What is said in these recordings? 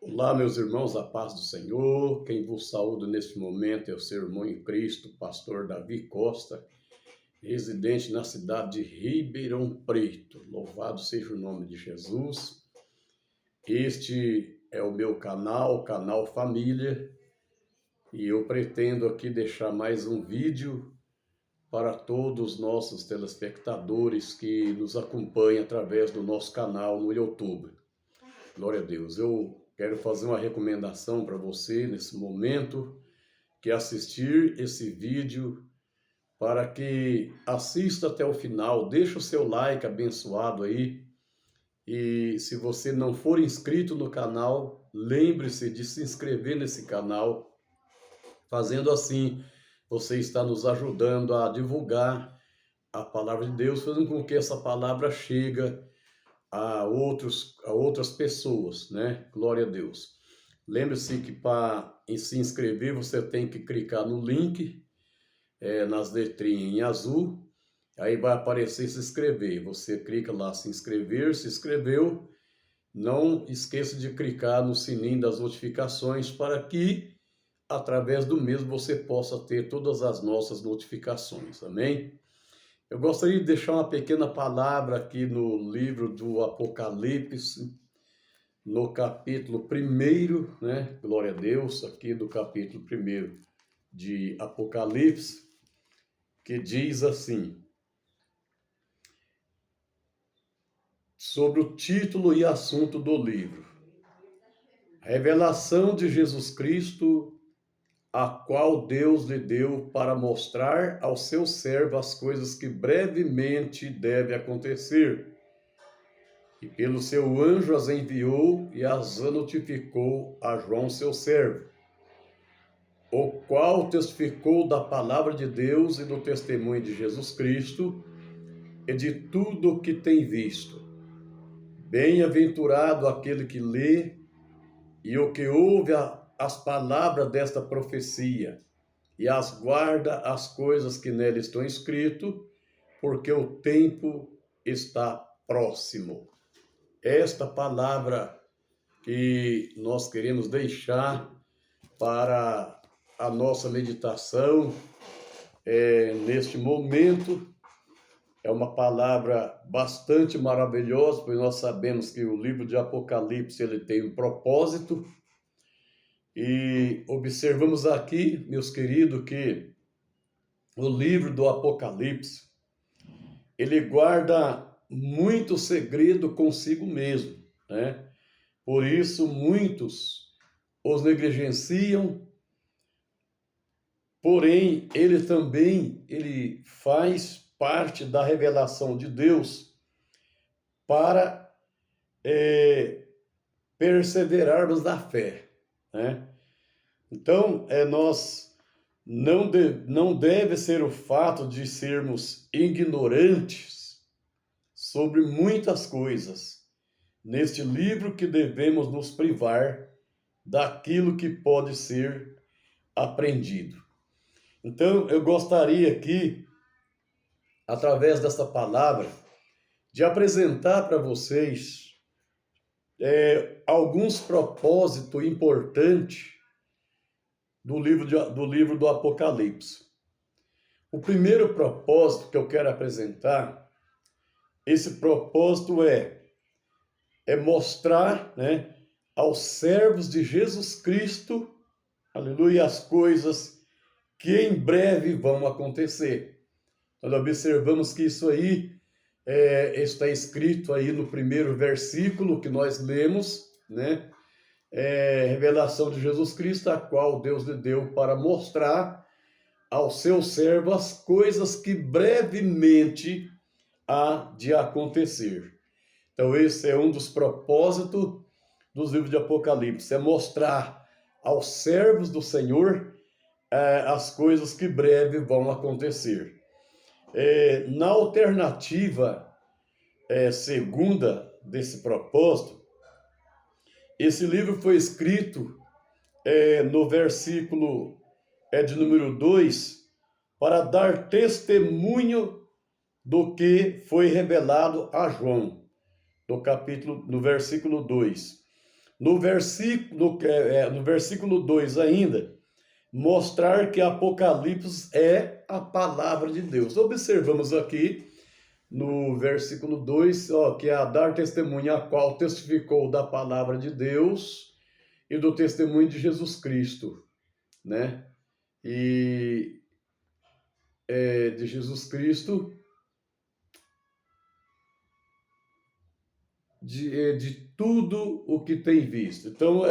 Olá, meus irmãos, a paz do Senhor. Quem vos saúda neste momento é o seu irmão em Cristo, pastor Davi Costa, residente na cidade de Ribeirão Preto. Louvado seja o nome de Jesus. Este é o meu canal, o canal Família, e eu pretendo aqui deixar mais um vídeo para todos os nossos telespectadores que nos acompanham através do nosso canal no YouTube. Glória a Deus. Eu quero fazer uma recomendação para você nesse momento, que é assistir esse vídeo para que assista até o final, deixe o seu like abençoado aí. E se você não for inscrito no canal, lembre-se de se inscrever nesse canal. Fazendo assim, você está nos ajudando a divulgar a palavra de Deus, fazendo com que essa palavra chegue a outras pessoas, né? Glória a Deus. Lembre-se que para se inscrever, você tem que clicar no link, nas letrinhas em azul, aí vai aparecer se inscrever. Você clica lá, se inscrever, se inscreveu. Não esqueça de clicar no sininho das notificações para que, através do mesmo, você possa ter todas as nossas notificações. Amém? Eu gostaria de deixar uma pequena palavra aqui no livro do Apocalipse, no capítulo 1, né? Glória a Deus, aqui do capítulo 1 de Apocalipse, que diz assim, sobre o título e assunto do livro: Revelação de Jesus Cristo, a qual Deus lhe deu para mostrar ao seu servo as coisas que brevemente devem acontecer. E pelo seu anjo as enviou e as notificou a João, seu servo, o qual testificou da palavra de Deus e do testemunho de Jesus Cristo e de tudo o que tem visto. Bem-aventurado aquele que lê e o que ouve as palavras desta profecia e as guarda as coisas que nela estão escritas, porque o tempo está próximo. Esta palavra que nós queremos deixar para a nossa meditação neste momento é uma palavra bastante maravilhosa, pois nós sabemos que o livro de Apocalipse ele tem um propósito, e observamos aqui, meus queridos, que o livro do Apocalipse ele guarda muito segredo consigo mesmo, né? Por isso muitos os negligenciam, porém ele faz parte da revelação de Deus para perseverarmos na fé, né? Então, nós não deve ser o fato de sermos ignorantes sobre muitas coisas neste livro que devemos nos privar daquilo que pode ser aprendido. Então, eu gostaria aqui, através dessa palavra, de apresentar para vocês alguns propósitos importantes do livro do Apocalipse. O primeiro propósito que eu quero apresentar, esse propósito é mostrar, né, aos servos de Jesus Cristo, aleluia, as coisas que em breve vão acontecer. Nós observamos que isso aí está escrito aí no primeiro versículo que nós lemos, né? Revelação de Jesus Cristo, a qual Deus lhe deu para mostrar aos seus servos as coisas que brevemente há de acontecer. Então esse é um dos propósitos dos livros de Apocalipse, é mostrar aos servos do Senhor as coisas que breve vão acontecer. Na alternativa segunda desse propósito, esse livro foi escrito no versículo de número 2, para dar testemunho do que foi revelado a João, no versículo 2. No versículo 2 ainda, mostrar que Apocalipse é a palavra de Deus. Observamos aqui no versículo 2, que é a dar testemunho a qual testificou da palavra de Deus e do testemunho de Jesus Cristo, né? E de Jesus Cristo, de tudo o que tem visto. Então,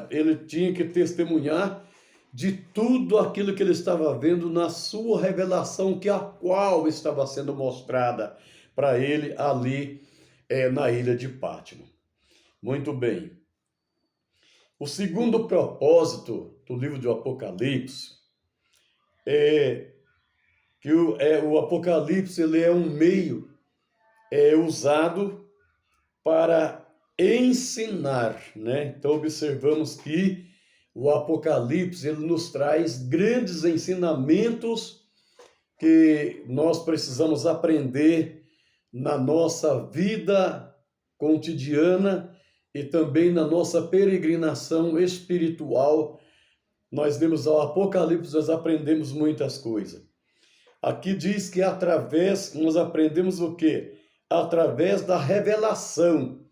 ele tinha que testemunhar de tudo aquilo que ele estava vendo na sua revelação, que a qual estava sendo mostrada para ele ali na ilha de Pátimo. Muito bem. O segundo propósito do livro do Apocalipse é que o Apocalipse ele é um meio usado para ensinar, né? Então observamos que o Apocalipse ele nos traz grandes ensinamentos que nós precisamos aprender na nossa vida cotidiana e também na nossa peregrinação espiritual. Nós lemos ao Apocalipse, nós aprendemos muitas coisas. Aqui diz que nós aprendemos o quê? Através da revelação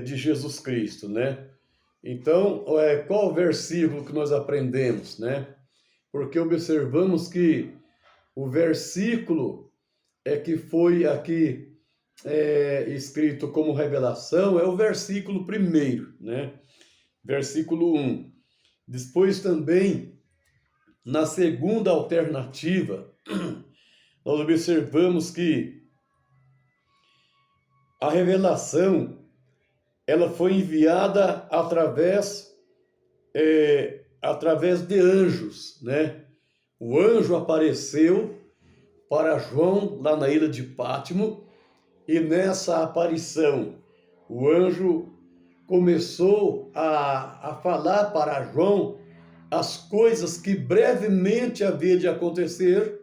de Jesus Cristo, né? Então, qual o versículo que nós aprendemos, né? Porque observamos que o versículo que foi aqui escrito como revelação é o versículo 1, né? Versículo 1. Depois também, na segunda alternativa, nós observamos que a revelação ela foi enviada através de anjos, né? O anjo apareceu para João lá na ilha de Pátimo e nessa aparição o anjo começou a falar para João as coisas que brevemente havia de acontecer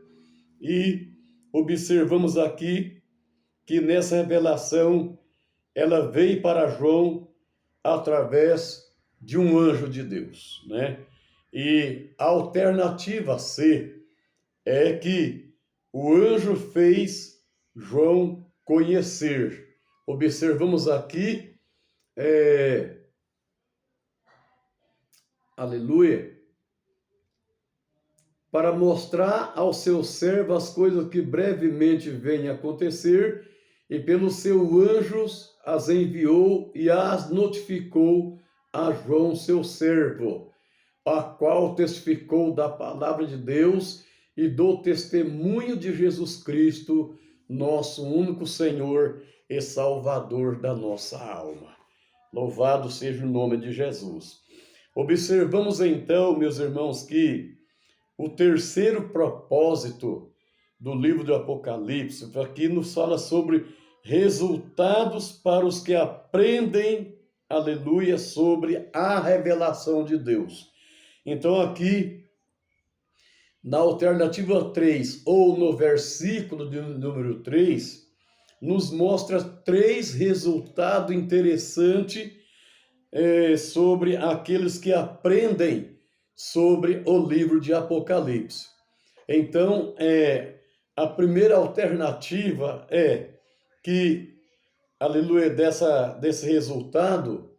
e observamos aqui que nessa revelação ela veio para João através de um anjo de Deus, né? E a alternativa C é que o anjo fez João conhecer. Observamos aqui, aleluia, para mostrar ao seu servo as coisas que brevemente vêm a acontecer, e pelos seus anjos as enviou e as notificou a João, seu servo, a qual testificou da palavra de Deus e do testemunho de Jesus Cristo, nosso único Senhor e Salvador da nossa alma. Louvado seja o nome de Jesus. Observamos então, meus irmãos, que o terceiro propósito do livro do Apocalipse aqui nos fala sobre resultados para os que aprendem, aleluia, sobre a revelação de Deus. Então aqui, na alternativa 3, ou no versículo de número 3, nos mostra 3 resultados interessantes sobre aqueles que aprendem sobre o livro de Apocalipse. Então, a primeira alternativa é que, aleluia, desse resultado,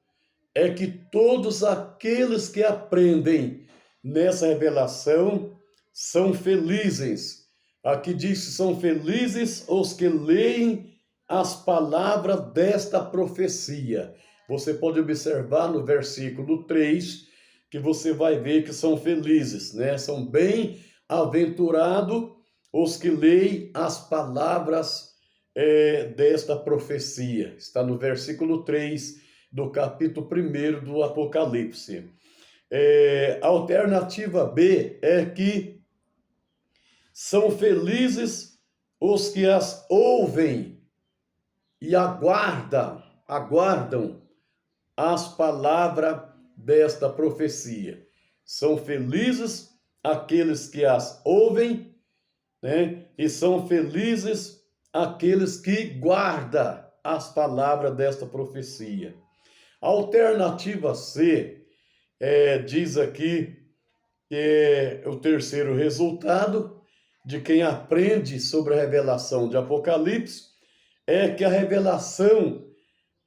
é que todos aqueles que aprendem nessa revelação são felizes. Aqui diz que são felizes os que leem as palavras desta profecia. Você pode observar no versículo 3, que você vai ver que são felizes, né? São bem-aventurados os que leem as palavras desta profecia. Está no versículo 3 do capítulo 1 do Apocalipse. A alternativa B é que são felizes os que as ouvem e aguardam as palavras desta profecia. São felizes aqueles que as ouvem, né? E são felizes aqueles que guardam as palavras desta profecia. A alternativa C diz aqui que é o terceiro resultado de quem aprende sobre a revelação de Apocalipse, é que a revelação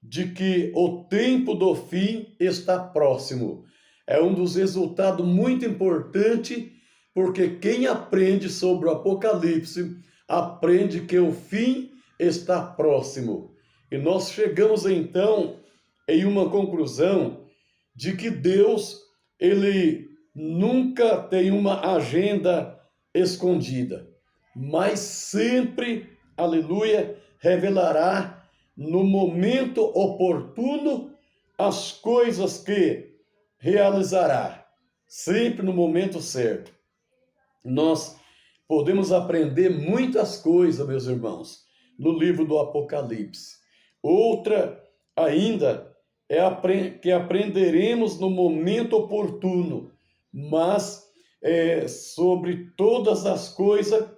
de que o tempo do fim está próximo. É um dos resultados muito importantes, porque quem aprende sobre o Apocalipse aprende que o fim está próximo. E nós chegamos então em uma conclusão de que Deus, ele nunca tem uma agenda escondida, mas sempre, aleluia, revelará no momento oportuno as coisas que realizará, sempre no momento certo. Nós podemos aprender muitas coisas, meus irmãos, no livro do Apocalipse. Outra ainda é que aprenderemos no momento oportuno, mas sobre todas as coisas,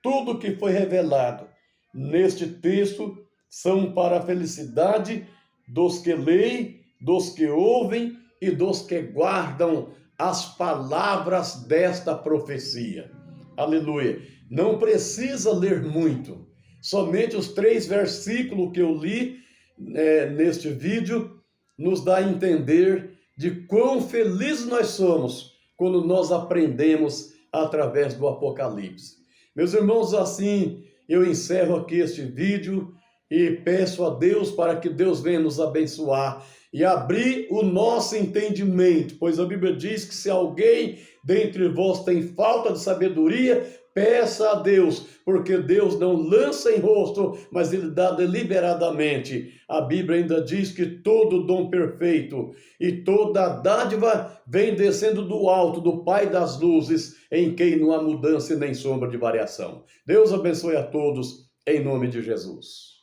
tudo que foi revelado neste texto são para a felicidade dos que leem, dos que ouvem e dos que guardam as palavras desta profecia. Aleluia! Não precisa ler muito, somente os 3 versículos que eu li neste vídeo nos dá a entender de quão felizes nós somos quando nós aprendemos através do Apocalipse. Meus irmãos, assim eu encerro aqui este vídeo e peço a Deus para que Deus venha nos abençoar e abrir o nosso entendimento, pois a Bíblia diz que se alguém dentre vós tem falta de sabedoria, peça a Deus, porque Deus não lança em rosto, mas Ele dá deliberadamente. A Bíblia ainda diz que todo dom perfeito e toda dádiva vem descendo do alto, do Pai das luzes, em quem não há mudança e nem sombra de variação. Deus abençoe a todos, em nome de Jesus.